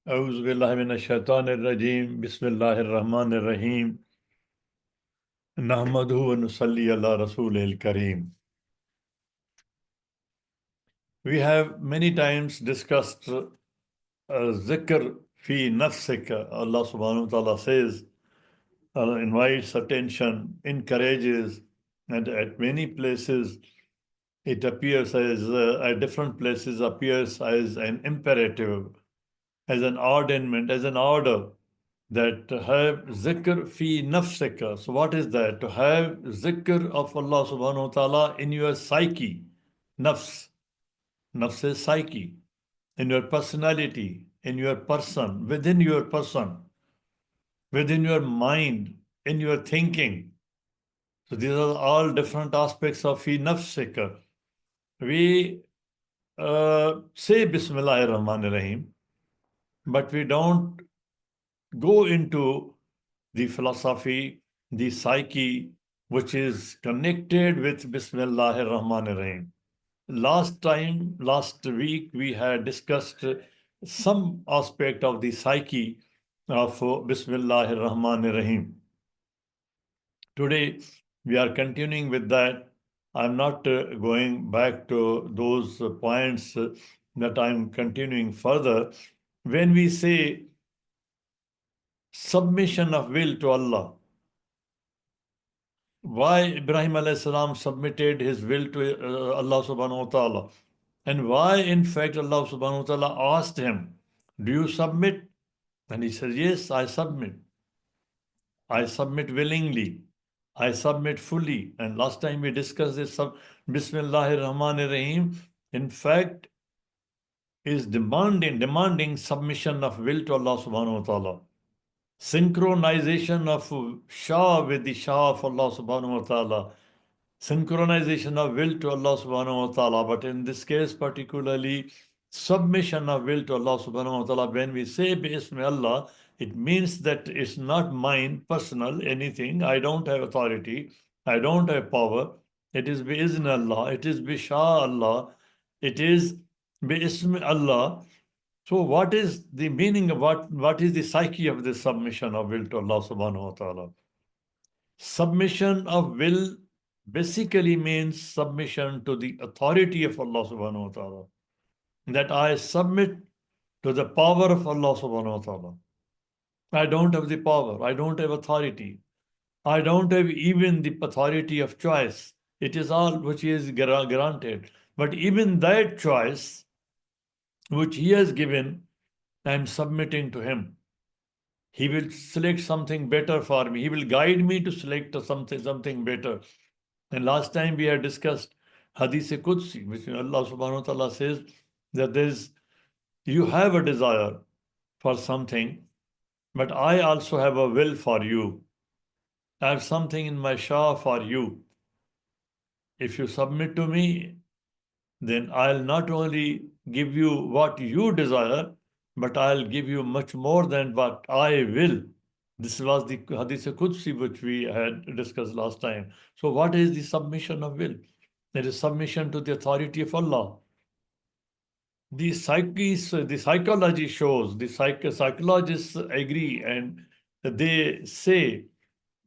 أعوذ بالله من الشيطان الرجيم بسم الله الرحمن الرحيم نحمده ونصلي على رسوله الكريم. We have many times discussed zikr fi nafsika. Allah subhanahu wa ta'ala says, invites attention, encourages, and at many places it appears as, at different places appears as an imperative, as an ordainment, as an order, that to have zikr fi nafsika. So what is that? To have zikr of Allah subhanahu wa ta'ala in your psyche, nafs. Nafs is psyche, in your personality, in your person, within your person, within your mind, in your thinking. So these are all different aspects of fi nafsika. We say Bismillahir Rahmaanir Rahim, but we don't go into the philosophy, the psyche, which is connected with Bismillahir Rahmanir Rahim. Last week, we had discussed some aspect of the psyche of Bismillahir Rahmanir Rahim. Today, we are continuing with that. I'm not going back to those points that I'm continuing further. When we say submission of will to Allah, why Ibrahim alayhi salam submitted his will to Allah subhanahu wa ta'ala, and why in fact Allah subhanahu wa ta'ala asked him, do you submit? And he said, yes, I submit. I submit willingly. I submit fully. And last time we discussed this, Bismillahir Rahmanir Rahim, in fact, is demanding submission of will to Allah subhanahu wa ta'ala. Synchronization of Shah with the Shah of Allah subhanahu wa ta'ala. Synchronization of will to Allah subhanahu wa ta'ala. But in this case particularly, submission of will to Allah subhanahu wa ta'ala. When we say Bismillah, it means that it's not mine, personal, anything. I don't have authority. I don't have power. It is bi-izn Allah. It is bi-Shah Allah. It is bi-ism Allah. So what is the meaning of what is the psyche of this submission of will to Allah subhanahu wa ta'ala? Submission of will basically means submission to the authority of Allah subhanahu wa ta'ala. That I submit to the power of Allah subhanahu wa ta'ala. I don't have the power. I don't have authority. I don't have even the authority of choice. It is all which is granted. But even that choice which He has given, I am submitting to Him. He will select something better for me. He will guide me to select something better. And last time we had discussed Hadith Qudsi, which Allah subhanahu wa ta'ala says that you have a desire for something, but I also have a will for you. I have something in my Shah for you. If you submit to me, then I'll not only give you what you desire, but I'll give you much more than what I will. This was the Hadith Qudsi which we had discussed last time. So what is the submission of will? It is submission to the authority of Allah. The psychology shows, the psychologists agree, and they say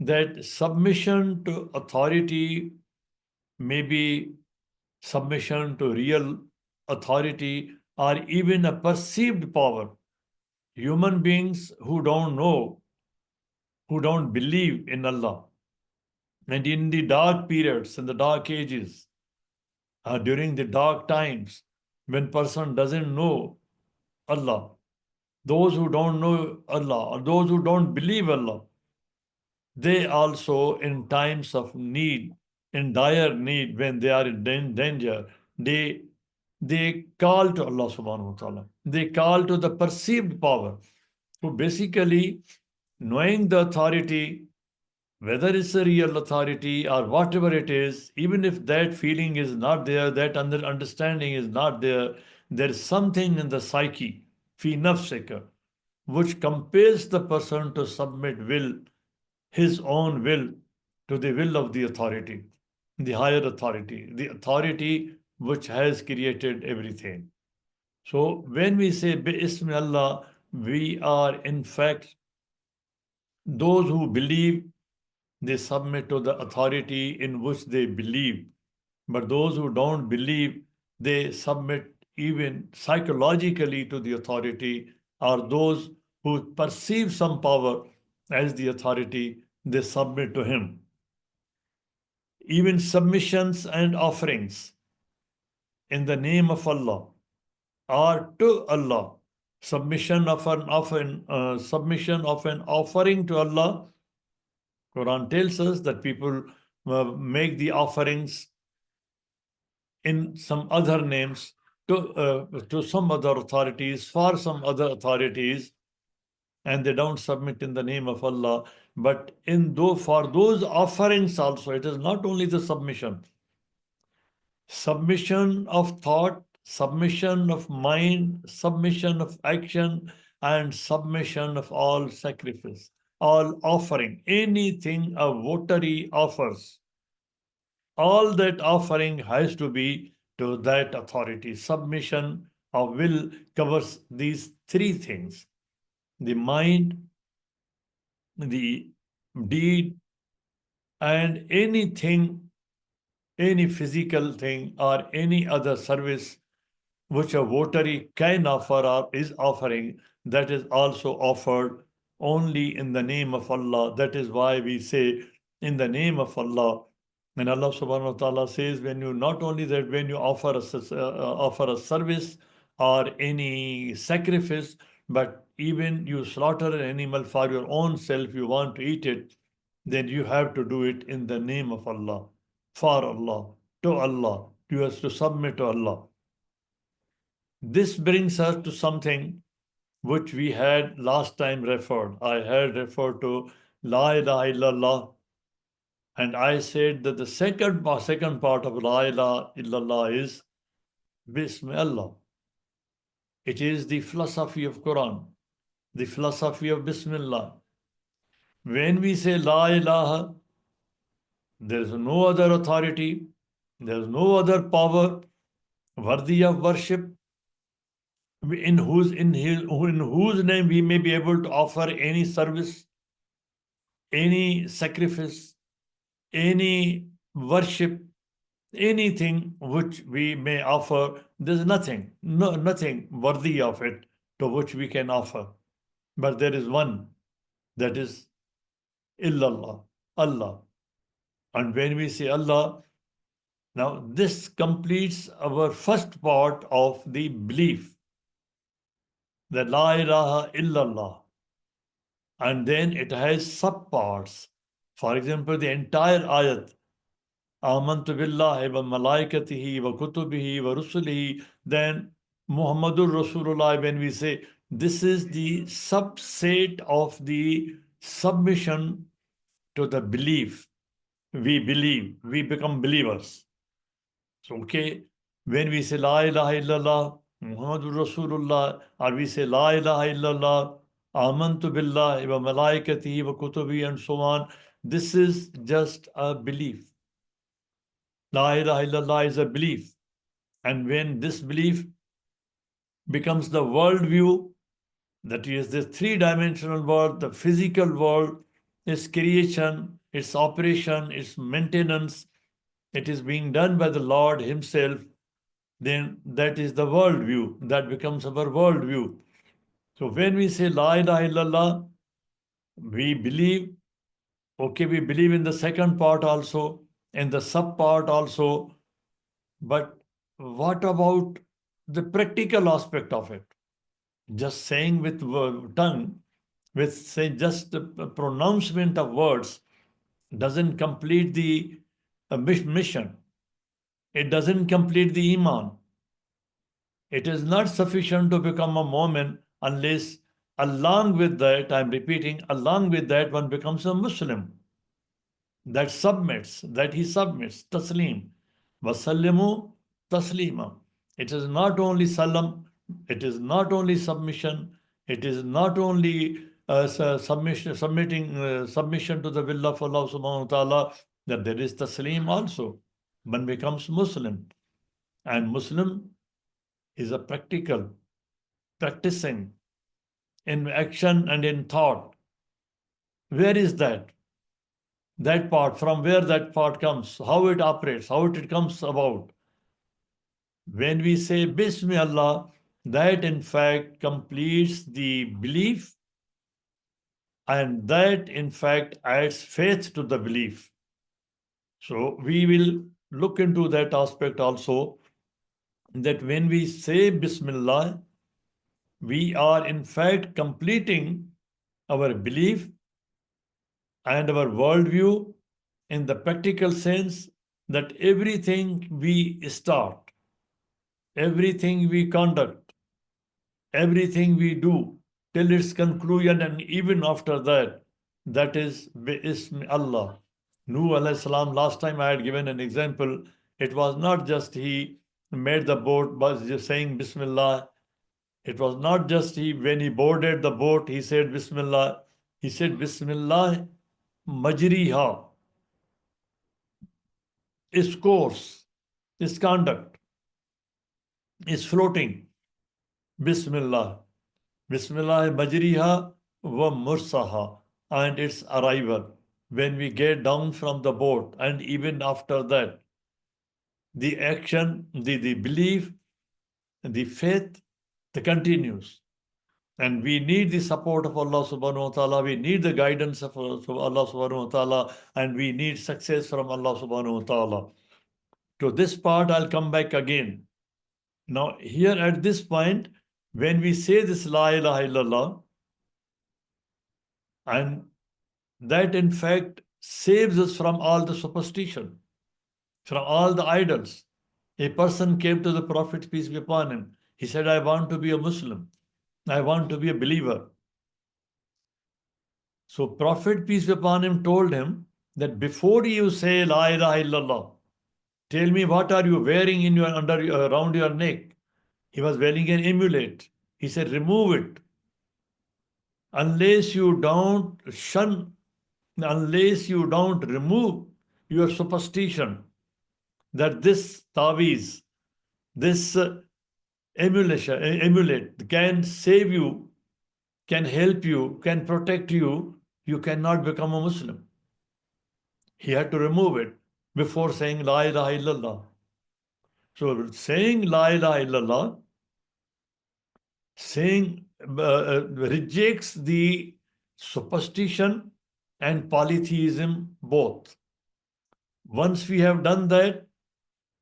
that submission to authority may be submission to real authority or even a perceived power. Human beings who don't know, who don't believe in Allah, and in the dark periods, in the dark ages, during the dark times, when person doesn't know Allah, those who don't know Allah, or those who don't believe Allah, they also in times of need, in dire need, when they are in danger, they call to Allah subhanahu wa ta'ala. They call to the perceived power. So basically, knowing the authority, whether it's a real authority or whatever it is, even if that feeling is not there, that understanding is not there, there is something in the psyche, fi nafsika, which compels the person to submit his own will, to the will of the authority, the higher authority, the authority which has created everything. So when we say Bi-Ismi Allah, we are in fact those who believe, they submit to the authority in which they believe. But those who don't believe, they submit even psychologically to the authority, or those who perceive some power as the authority, they submit to him. Even submissions and offerings in the name of Allah are to Allah. Submission of an offering to Allah. Quran tells us that people make the offerings in some other names to some other authorities, for some other authorities, and they don't submit in the name of Allah. But for those offerings also, it is not only the submission of thought, submission of mind, submission of action, and submission of all sacrifice, all offering, anything a votary offers. All that offering has to be to that authority. Submission of will covers these three things: the mind, the deed, and anything, any physical thing or any other service which a votary can offer or is offering, that is also offered only in the name of Allah. That is why we say in the name of Allah. And Allah subhanahu wa ta'ala says, when you not only that, when you offer a service or any sacrifice, but even you slaughter an animal for your own self, you want to eat it, then you have to do it in the name of Allah, for Allah, to Allah. You have to submit to Allah. This brings us to something which we had last time referred. I had referred to La ilaha illallah, and I said that the second part of La ilaha illallah is Bismillah. It is the philosophy of Quran, the philosophy of Bismillah. When we say La ilaha, there is no other authority, there is no other power worthy of worship in whose name we may be able to offer any service, any sacrifice, any worship, anything which we may offer. There's nothing worthy of it to which we can offer. But there is one, that is illallah, Allah. And when we say Allah, now this completes our first part of the belief, that La ilaha illallah. And then it has subparts. For example, the entire ayat, Amantu billahi wa malaikatihi wa kutubihi wa rusulihi, then Muhammadur Rasulullah, when we say, this is the subset of the submission to the belief. We believe, we become believers. So, okay, when we say La ilaha illallah, Muhammadur Rasulullah, or we say La ilaha illallah, Amantu billahi wa malaikatihi wa kutubi, and so on, this is just a belief. La ilaha illallah is a belief. And when this belief becomes the worldview, that is the three-dimensional world, the physical world, its creation, its operation, its maintenance, it is being done by the Lord himself, then that is the worldview. That becomes our worldview. So when we say La ilaha illallah, we believe, okay, we believe in the second part also, in the sub part also, but what about the practical aspect of it? Just saying with tongue, with say just the pronouncement of words, doesn't complete the mission. It doesn't complete the iman. It is not sufficient to become a Mu'min unless along with that, I'm repeating, along with that one becomes a Muslim. That he submits, taslim. Wasallimu taslima. It is not only salam, it is not only submission, it is not only submission to the will of Allah subhanahu wa ta'ala, that there is taslim also. One becomes Muslim. And Muslim is a practicing, in action and in thought. Where is that? That part, from where that part comes, how it operates, how it comes about. When we say Bismillah, that in fact completes the belief, and that in fact adds faith to the belief. So we will look into that aspect also, that when we say Bismillah, we are in fact completing our belief and our worldview in the practical sense, that everything we start, everything we conduct, everything we do till its conclusion, and even after that, that is Bismi Allah. Nuh alayhi salam, last time I had given an example. It was not just he made the boat by just saying Bismillah. It was not just when he boarded the boat, he said Bismillah. He said Bismillah majriha, its course, its conduct, is floating. Bismillah. Bismillah majriha wa mursaha, and its arrival. When we get down from the boat, and even after that, the action, the belief, the faith, the continues. And we need the support of Allah subhanahu wa ta'ala, we need the guidance of Allah subhanahu wa ta'ala, and we need success from Allah subhanahu wa ta'ala. To this part, I'll come back again. Now, here at this point, when we say this La ilaha illallah, and that in fact saves us from all the superstition, from all the idols. A person came to the Prophet, peace be upon him. He said, I want to be a Muslim. I want to be a believer. So Prophet, peace be upon him, told him that before you say La ilaha illallah, tell me, what are you wearing in your around your neck? He was wearing an amulet. He said, remove it. Unless you don't remove your superstition, that this taweez, this amulet can save you, can help you, can protect you, you cannot become a Muslim. He had to remove it before saying La ilaha illallah. So saying La ilaha illallah, rejects the superstition and polytheism both. Once we have done that,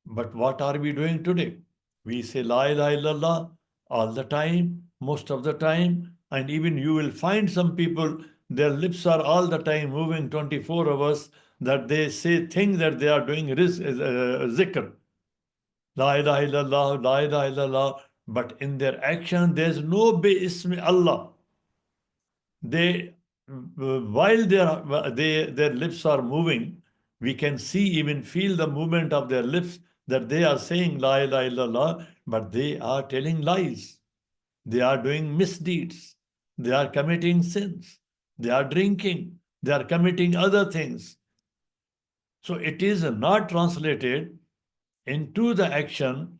but what are we doing today? We say La ilaha illallah all the time, most of the time, and even you will find some people, their lips are all the time moving 24 hours, that they say things that they are doing zikr. La ilaha illallah, la ilaha illallah, but in their action there's no Bismi Allah. They, while their lips are moving, we can see, even feel the movement of their lips, that they are saying La ilaha illallah, but they are telling lies. They are doing misdeeds. They are committing sins. They are drinking. They are committing other things. So it is not translated into the action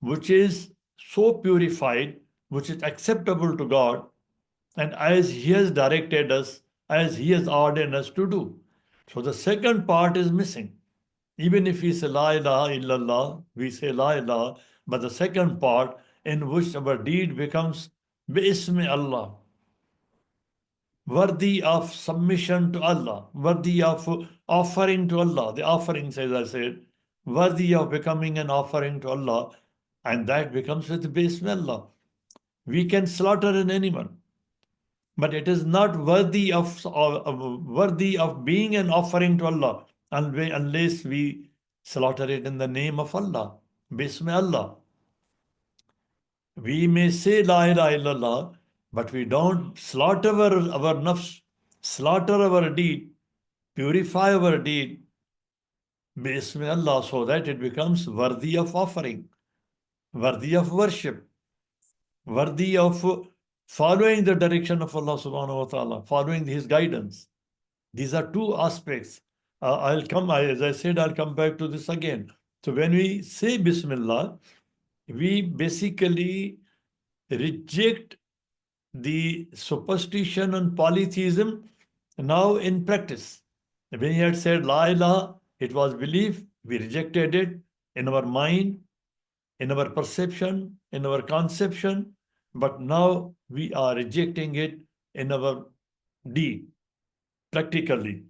which is so purified, which is acceptable to God, and as He has directed us, as He has ordered us to do. So the second part is missing. Even if we say La ilaha illallah, we say La ilaha, but the second part, in which our deed becomes Bismi Allah, worthy of submission to Allah, worthy of offering to Allah, the offerings, as I said, worthy of becoming an offering to Allah, and that becomes with Bismillah. We can slaughter an animal, but it is not worthy of being an offering to Allah unless we slaughter it in the name of Allah, Bismillah. We may say La ilaha illallah, but we don't slaughter our nafs, slaughter our deed, purify our deed, Bismillah, so that it becomes worthy of offering, worthy of worship, worthy of following the direction of Allah subhanahu wa ta'ala, following His guidance. These are two aspects. As I said, I'll come back to this again. So when we say Bismillah, we basically reject the superstition and polytheism now in practice. When he had said La ilaha, it was belief, we rejected it in our mind, in our perception, in our conception, but now we are rejecting it in our deed, practically.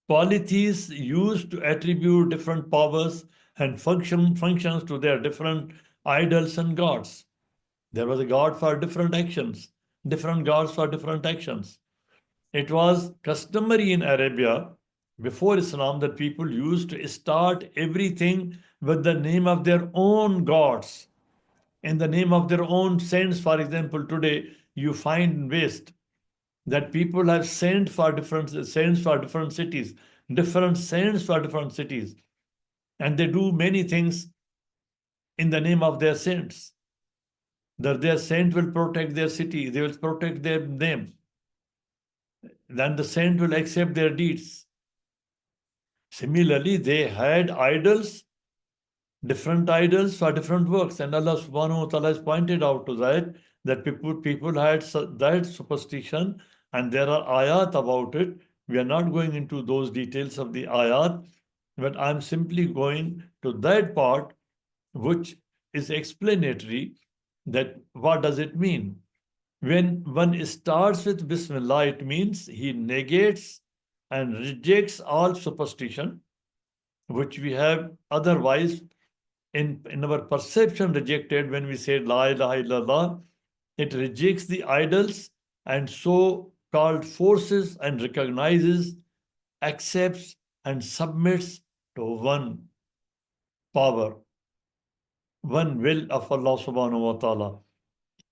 Polytheists used to attribute different powers and functions to their different idols and gods. There was a god for different actions, different gods for different actions. It was customary in Arabia before Islam that people used to start everything with the name of their own gods, in the name of their own saints. For example, today you find in West that people have saints for different cities, different saints for different cities, and they do many things in the name of their saints. That their saint will protect their city, they will protect their name, then the saint will accept their deeds. Similarly, they had idols, different idols for different works, and Allah subhanahu wa ta'ala has pointed out to that people had that superstition, and there are ayat about it. We are not going into those details of the ayat, but I'm simply going to that part which is explanatory, that what does it mean? When one starts with Bismillah, it means he negates and rejects all superstition, which we have otherwise in our perception rejected when we say La ilaha illallah. It rejects the idols and so-called forces and recognizes, accepts, and submits to one power, one will of Allah subhanahu wa ta'ala.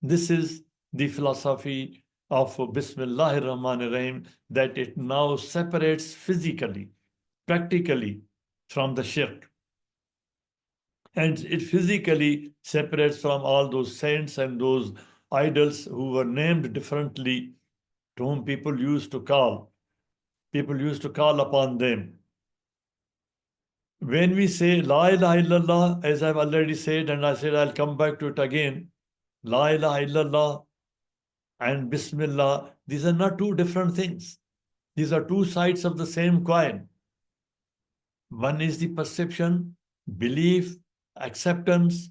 This is the philosophy of Bismillahir Rahmaanir Rahim, that it now separates physically, practically from the shirk. And it physically separates from all those saints and those idols who were named differently, to whom people used to call. People used to call upon them. When we say La ilaha illallah, as I've already said, and I said I'll come back to it again, La ilaha illallah and Bismillah, these are not two different things. These are two sides of the same coin. One is the perception, belief, acceptance,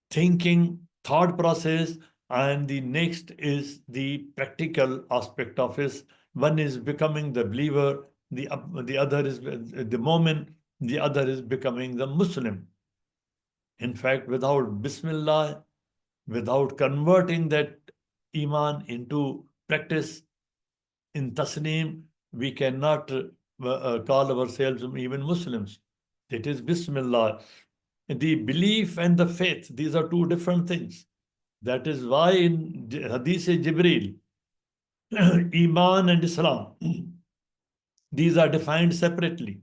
thinking, thought process, and the next is the practical aspect of it. One is becoming the believer, the other is the Mu'min, the other is becoming the Muslim. In fact, without Bismillah, without converting that Iman into practice in Tasneem, we cannot call ourselves even Muslims. It is Bismillah. The belief and the faith, these are two different things. That is why in Hadith Jibreel, Iman and Islam, these are defined separately.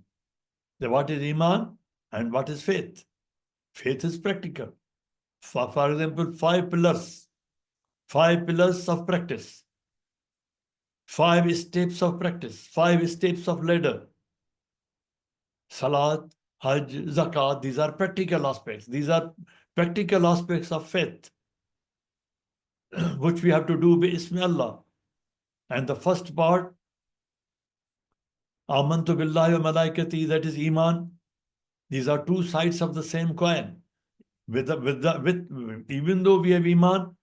What is Iman and what is faith? Faith is practical. For example, five pillars of practice, 5 steps of practice, 5 steps of ladder. Salat, Hajj, Zakat, these are practical aspects. These are practical aspects of faith, which we have to do Bismillah. And the first part, Amantu billahi wa malaikati, that is Iman. These are two sides of the same coin. Even though we have Iman,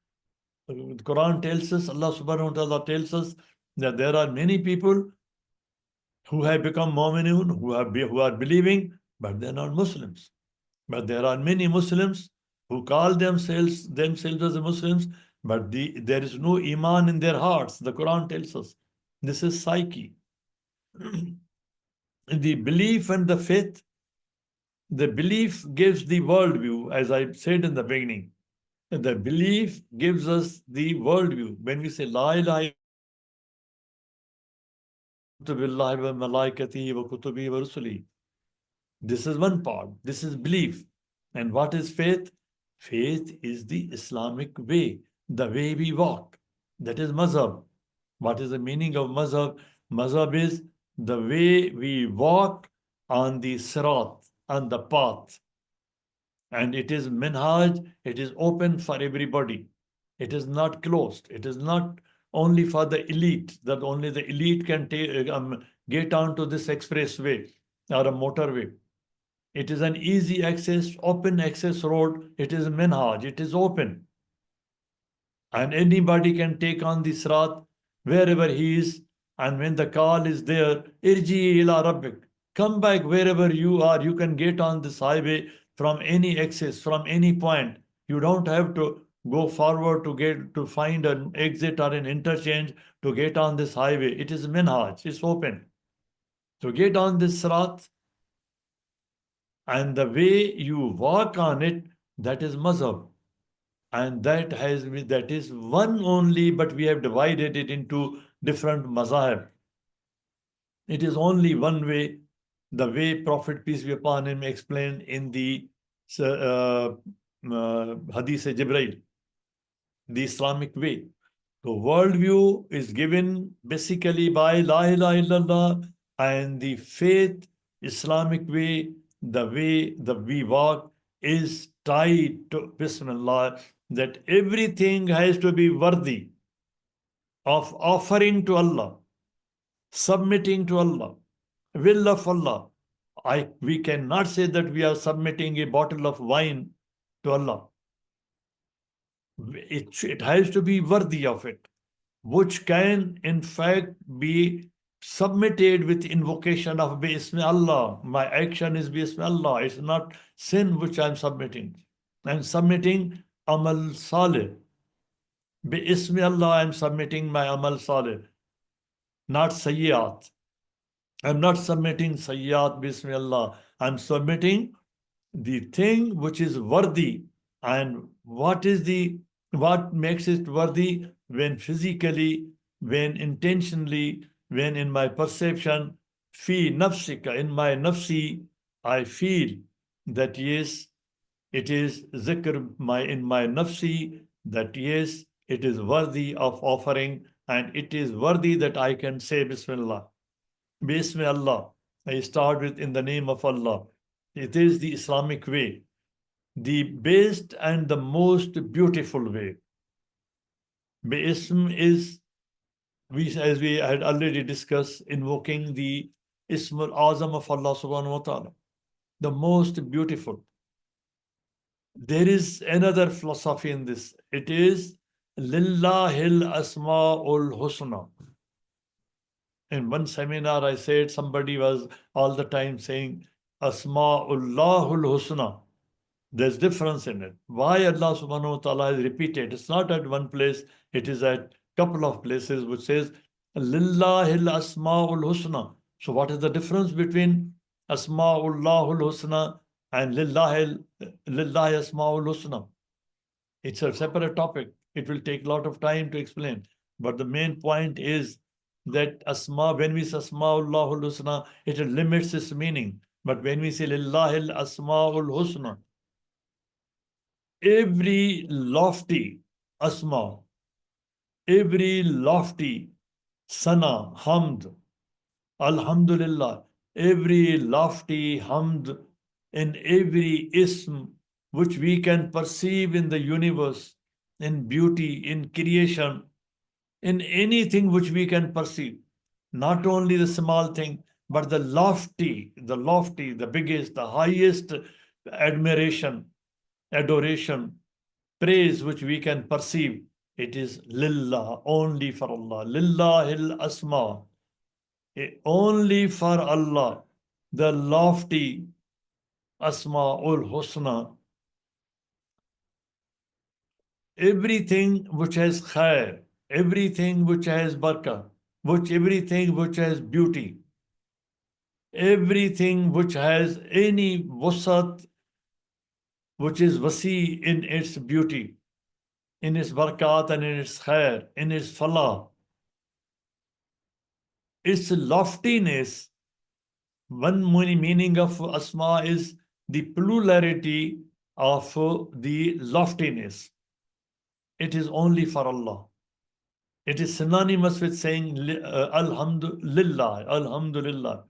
the Quran tells us, Allah subhanahu wa ta'ala tells us that there are many people who have become Mu'minun, who are believing, but they're not Muslims. But there are many Muslims who call themselves as Muslims, but there is no Iman in their hearts. The Quran tells us. This is psyche. The belief and the faith, the belief gives the worldview, as I said in the beginning. The belief gives us the worldview. When we say La ilaha billahi wa malaikatihi wa kutubihi wa rusuli, this is one part. This is belief. And what is faith? Faith is the Islamic way, the way we walk. That is mazhab. What is the meaning of mazhab? Mazhab is the way we walk on the sirat, on the path. And it is minhaj, it is open for everybody. It is not closed. It is not only for the elite, that only the elite can get onto this expressway or a motorway. It is an easy access, open access road. It is minhaj. It is open. And anybody can take on this Sirat wherever he is. And when the call is there, irji ila rabbik, come back wherever you are. You can get on this highway from any access, from any point. You don't have to go forward to get to find an exit or an interchange to get on this highway. It is minhaj, it's open. To get on this Sirat, and the way you walk on it, that is mazhab. And that is one only, but we have divided it into different mazahib. It is only one way, the way Prophet peace be upon him explained in the Hadith Jibreel, the Islamic way. The worldview is given basically by La ilaha illallah, and the faith Islamic way, the way that we walk is tied to Bismillah, that everything has to be worthy of offering to Allah, submitting to Allah, will of Allah. We cannot say that we are submitting a bottle of wine to Allah. It has to be worthy of it, which can in fact be submitted with invocation of Bismillah. My action is Bismillah. It's not sin which I'm submitting. I'm submitting Amal Salih. Bismillah, I'm submitting my Amal Salih, not Sayyat. I'm not submitting Sayyat Bismillah. I'm submitting the thing which is worthy. And what makes it worthy? When physically, when intentionally, when in my perception, fi nafsika, in my nafsi, I feel that yes, it is zikr in my nafsi, that yes, it is worthy of offering, and it is worthy that I can say Bismillah. Bismillah. I start with in the name of Allah. It is the Islamic way, the best and the most beautiful way. Bism is, as we had already discussed, invoking the Ism al-Azam of Allah subhanahu wa ta'ala, the most beautiful. There is another philosophy in this. It is Lillahil Asma'ul Husna. In one seminar, I said somebody was all the time saying Asma'ullahul Husna. There's difference in it. Why Allah subhanahu wa ta'ala has repeated? It's not at one place, it is at couple of places which says Lillahil Asma'ul Husna. So what is the difference between Asma'ullahul Husna and Lillahi Asma'ul Husna? It's a separate topic. It will take a lot of time to explain. But the main point is that when we say Asma'ullahul Husna, it limits its meaning. But when we say Lillahi Asma'ul Husna, every lofty asma, every lofty sana, hamd, alhamdulillah, every lofty hamd in every ism which we can perceive in the universe, in beauty, in creation, in anything which we can perceive, not only the small thing, but the lofty, the biggest, the highest admiration, adoration, praise which we can perceive, it is lillah, only for Allah. Lillahil asma, only for Allah, the lofty asma'ul husna. Everything which has khair, everything which has barakah, everything which has beauty, everything which has any wusat, which is wasi in its beauty, in its barakat and in its khair, in its falah, its loftiness. One meaning of asma is the plurality of the loftiness. It is only for Allah. It is synonymous with saying Alhamdulillah, Alhamdulillah.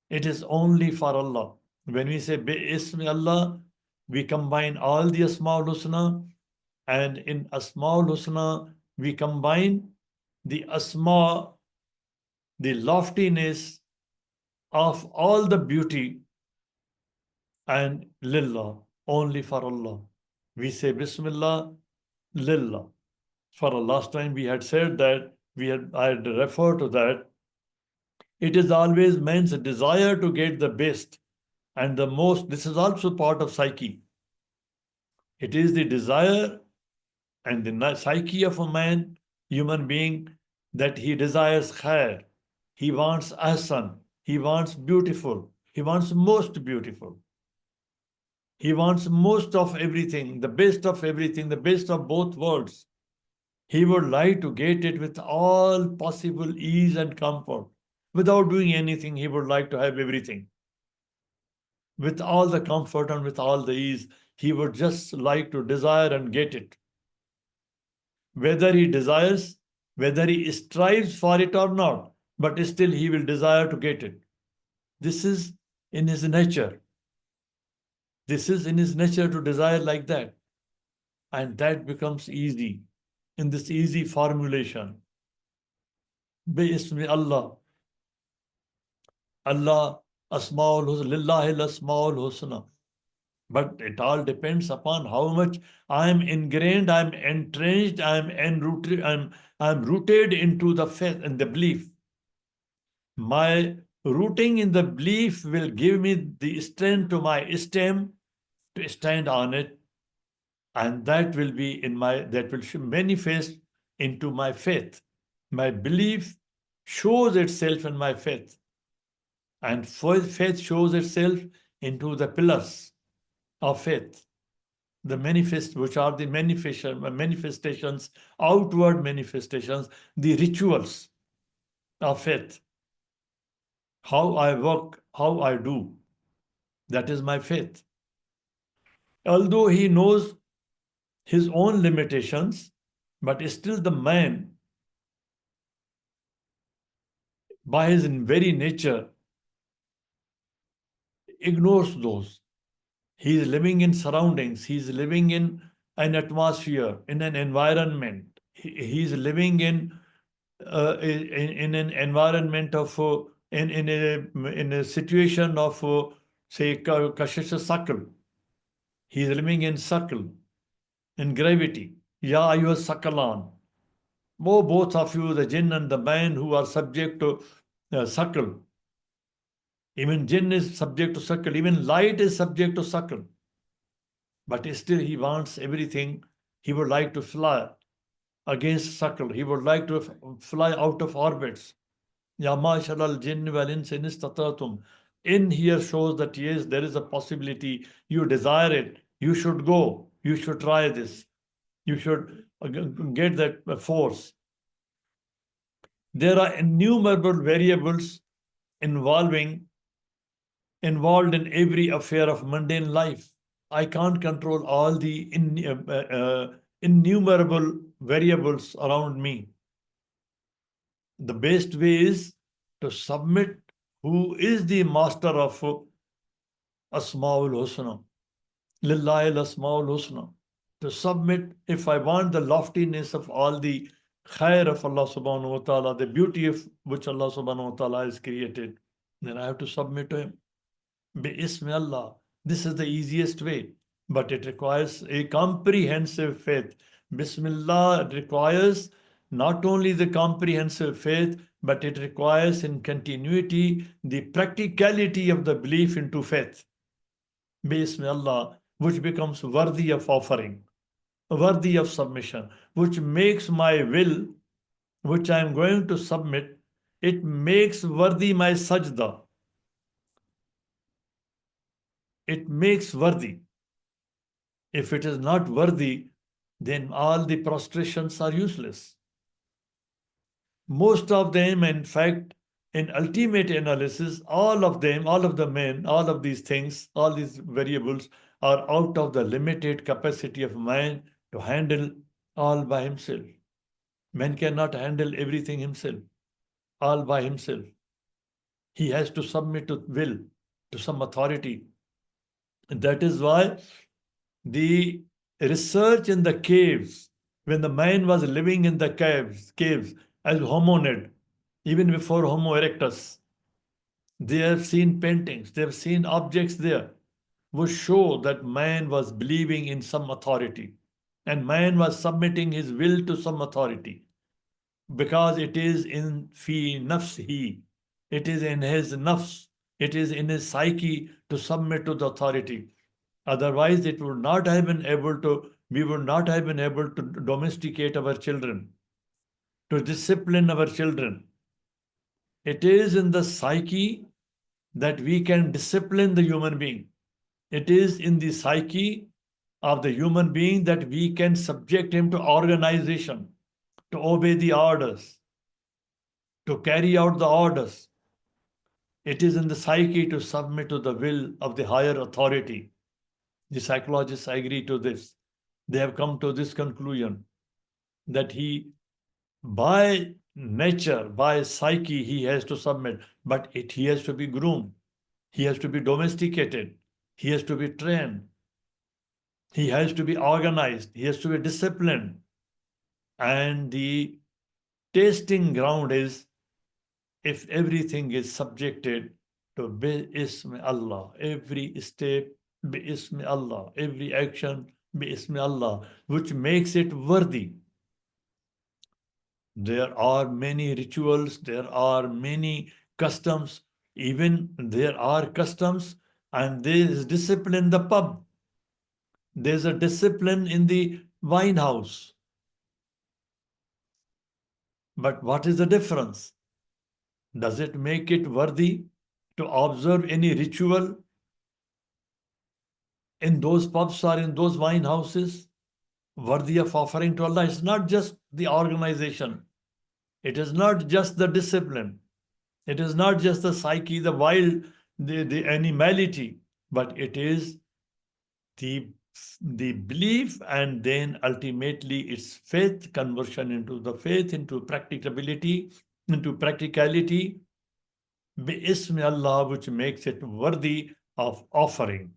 It is only for Allah. When we say Bismillah, we combine all the Asma'ul Husna, And in Asmaul Husna, we combine the Asma, the loftiness of all the beauty, and Lillah, only for Allah. We say Bismillah, Lillah. For the last time we had said that, I had referred to that. It is always man's desire to get the best and the most. This is also part of psyche. It is the desire and the psyche of a man, human being, that he desires khair. He wants ahsan. He wants beautiful. He wants most beautiful. He wants most of everything, the best of everything, the best of both worlds. He would like to get it with all possible ease and comfort. Without doing anything, he would like to have everything. With all the comfort and with all the ease, he would just like to desire and get it. Whether he desires, whether he strives for it or not, but still he will desire to get it. This is in his nature. This is in his nature to desire like that. And that becomes easy in this easy formulation. Bi-ismi Allah. Allah, Asmaul Husna, Lillahi Asmaul Husna. But it all depends upon how much I am ingrained, I am entrenched, I am enrooted, I am rooted into the faith and the belief. My rooting in the belief will give me the strength to my stem to stand on it, and that will be that will manifest into my faith. My belief shows itself in my faith, and faith shows itself into the pillars of faith, which are the manifestations, outward manifestations, the rituals of faith. How I work, how I do, that is my faith. Although he knows his own limitations, but still the man, by his very nature, ignores those. He is living in surroundings. He is living in an atmosphere, in an environment. He is living in an environment of in a situation of say kashish sakal. He is living in sakal, in gravity. Ya ayyuha sakalan. Oh, both of you, the jinn and the man, who are subject to sakal. Even jinn is subject to sakal. Even light is subject to sakal. But still he wants everything. He would like to fly against sakal. He would like to fly out of orbits. Ya ma'ashar al-jinn wal-ins in istatatum. In here shows that yes, there is a possibility. You desire it. You should go. You should try this. You should get that force. There are innumerable variables involved in every affair of mundane life. I can't control all the innumerable variables around me. The best way is to submit who is the master of Asmaul Husna. Lillahi Asmaul Husna. To submit, if I want the loftiness of all the khair of Allah subhanahu wa ta'ala, the beauty of which Allah subhanahu wa ta'ala has created, then I have to submit to him. Bismillah. This is the easiest way, but it requires a comprehensive faith. Bismillah requires not only the comprehensive faith, but it requires in continuity the practicality of the belief into faith. Bismillah, which becomes worthy of offering, worthy of submission, which makes my will, which I am going to submit, it makes worthy my sajda. It makes worthy. If it is not worthy, then all the prostrations are useless. Most of them, in fact, in ultimate analysis, all of them, all of the men, all of these things, all these variables are out of the limited capacity of man to handle all by himself. Man cannot handle everything himself, all by himself. He has to submit to will, to some authority. And that is why the Research in the caves, when the man was living in the caves as hominid, even before Homo erectus, they have seen paintings, they have seen objects there, which show that man was believing in some authority and man was submitting his will to some authority because it is in fi nafsihi, it is in his nafs, it is in his psyche to submit to the authority. Otherwise, it would not have been able to, we would not have been able to domesticate our children, to discipline our children. It is in the psyche that we can discipline the human being. It is in the psyche of the human being that we can subject him to organization, to obey the orders, to carry out the orders. It is in the psyche to submit to the will of the higher authority. The psychologists agree to this. They have come to this conclusion that he, by nature, by psyche, he has to submit, but he has to be groomed. He has to be domesticated. He has to be trained. He has to be organized. He has to be disciplined. And the tasting ground is if everything is subjected to Bi-Ismi Allah, every step Bi-Ismi Allah, every action Bi-Ismi Allah, which makes it worthy. There are many rituals, there are many customs, even there are customs and there is discipline in the pub. There's a discipline in the wine house. But what is the difference? Does it make it worthy to observe any ritual in those pubs or in those wine houses worthy of offering to Allah? It's not just the organization. It is not just the discipline. It is not just the psyche, the wild, the animality, but it is the belief and then ultimately its faith, conversion into the faith, into practicability, into practicality, bi-ismi Allah, which makes it worthy of offering.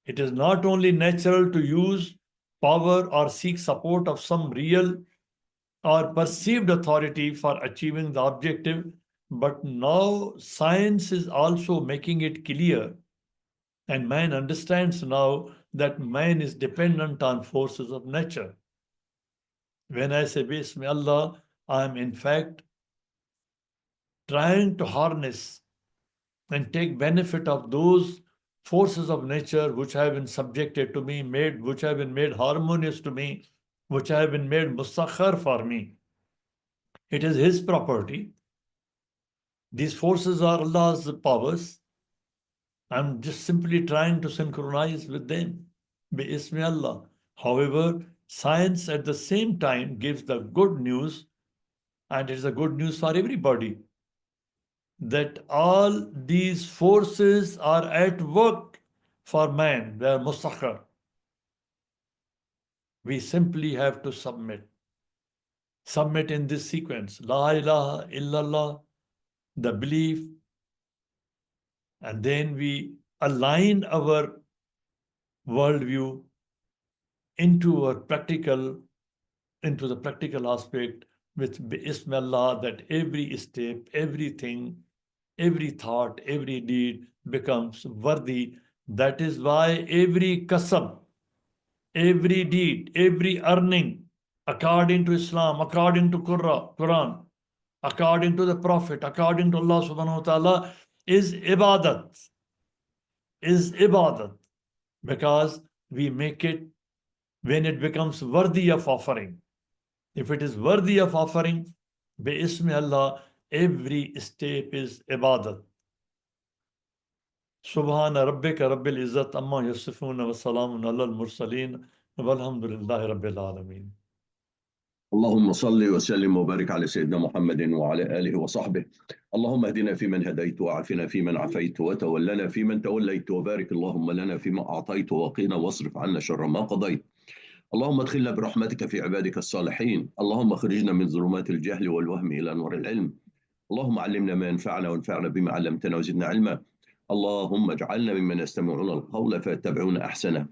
It is not only natural to use power or seek support of some real or perceived authority for achieving the objective, but now science is also making it clear, and man understands now that man is dependent on forces of nature. When I say Bismillah, I am in fact trying to harness and take benefit of those forces of nature which have been subjected to me, which have been made harmonious to me, which have been made musakhar for me. It is His property. These forces are Allah's powers. I'm just simply trying to synchronize with them. Bi-Ismi Allah. However, science at the same time gives the good news, and it is a good news for everybody, that all these forces are at work for man. They are mustakhar. We simply have to submit. Submit in this sequence. La ilaha illallah, the belief, and then we align our worldview into the practical aspect with Bismillah, that every step, everything, every thought, every deed becomes worthy. That is why every kasab, every deed, every earning, according to Islam, according to Quran, according to the Prophet, according to Allah subhanahu wa ta'ala, is ibadat. Is ibadat. Because we make it when it becomes worthy of offering. If it is worthy of offering, bi-ismi Allah, every step is ibadat. Subhana rabbika rabbil izzat amma yasifuna wa salamun ala al-mursaleen walhamdulillahi rabbil alameen. اللهم صل وسلم وبارك على سيدنا محمد وعلى آله وصحبه. اللهم اهدنا فيمن هديت وعافنا فيمن عافيت وتولنا فيمن توليت وبارك اللهم لنا فيما أعطيت وقنا واصرف عنا شر ما قضيت. اللهم ادخلنا برحمتك في عبادك الصالحين. اللهم اخرجنا من ظلمات الجهل والوهم إلى نور العلم. اللهم علمنا ما ينفعنا وانفعنا بما علمتنا وزدنا علما. اللهم اجعلنا ممن يستمعون القول فيتبعون أحسنه.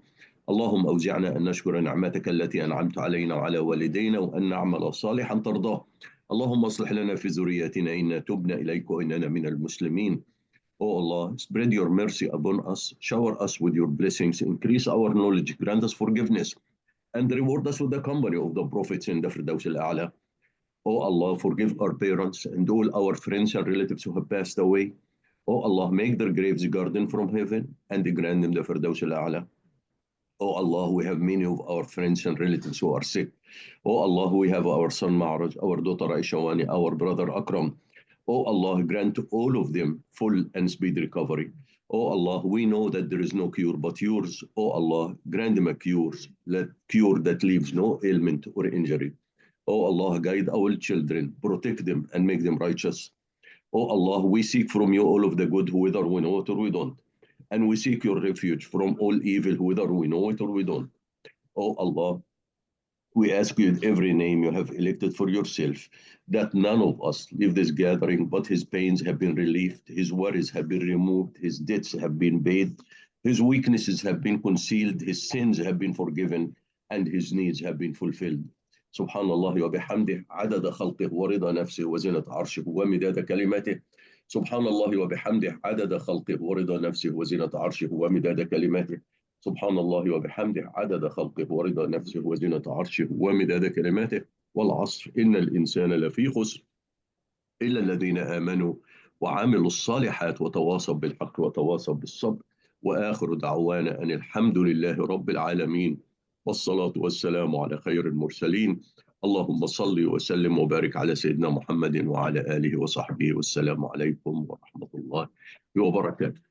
اللهم أوزعنا أن نشكر نعمتك التي أنعمت علينا وعلى والدينا وأن نعمل صالحا ترضاه. اللهم اصلح لنا في ذريتنا إنا تبنا إليك وإننا من المسلمين. Oh Allah, spread your mercy upon us, shower us with your blessings, increase our knowledge, grant us forgiveness, and reward us with the company of the prophets in the Firdaus al-A'la. Oh Allah, forgive our parents and all our friends and relatives who have passed away. Oh Allah, make their graves a garden from heaven and grant them the Firdaus al-A'la. Oh Allah, we have many of our friends and relatives who are sick. Oh Allah, we have our son Ma'raj, our daughter Aishawani, our brother Akram. Oh Allah, grant to all of them full and speedy recovery. Oh Allah, we know that there is no cure but yours. Oh Allah, grant them a cure that leaves no ailment or injury. Oh Allah, guide our children, protect them, and make them righteous. Oh Allah, we seek from you all of the good, whether we know it or we don't. And we seek your refuge from all evil, whether we know it or we don't. Oh Allah, we ask you in every name you have elected for yourself that none of us leave this gathering, but his pains have been relieved, his worries have been removed, his debts have been paid, his weaknesses have been concealed, his sins have been forgiven, and his needs have been fulfilled. سبحان الله وبحمده عدد خلقه ورضا نفسه وزنة عرشه ومداد كلماته. سبحان الله وبحمده عدد خلقه ورضا نفسه وزنة عرشه ومداد كلماته. سبحان الله وبحمده عدد خلقه ورضا نفسه وزنة عرشه ومداد كلماته. والعصر إن الإنسان لفي خسر إلا الذين آمنوا وعملوا الصالحات وتواصوا بالحق وتواصوا بالصبر. وآخر دعوانا أن الحمد لله رب العالمين والصلاة والسلام على خير المرسلين. اللهم صل وسلم وبارك على سيدنا محمد وعلى آله وصحبه والسلام عليكم ورحمة الله وبركاته.